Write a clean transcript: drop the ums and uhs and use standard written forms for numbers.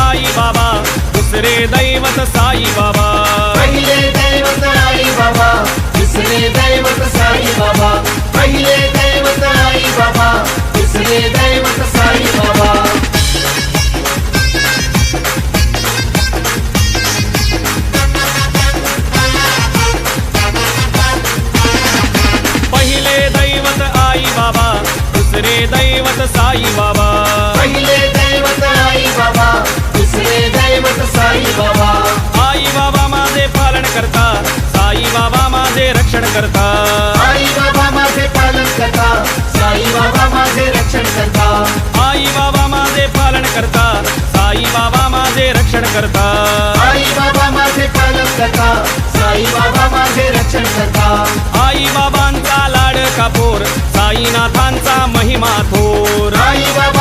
आई बाबा, दुसरे दैवत साई बाबा. पहिले दैवत आई बाबा, दुसरे दैवत साई बाबा. पहिले दैवत आई बाबा, दुसरे दैवत साई बाबा. पहिले दैवत आई बाबा, दुसरे दैवत साई बाबा. पहिले दैवत आई बाबा, दुसरे दैवत साई बाबा. आई बाबा माझे पालन करता, साई बाबा माझे रक्षण करता. आई बाबा माझे पालन करता, साई बाबा माझे रक्षण करता. आई बाबा माझे पालन करता, साई बाबा माझे रक्षण करता. आई बाबा माझे पालन करता, साई बाबा माझे रक्षण करता. आई बाबांचा लाडका पोर, साईनाथांचा महिमा थोर. आई बाबा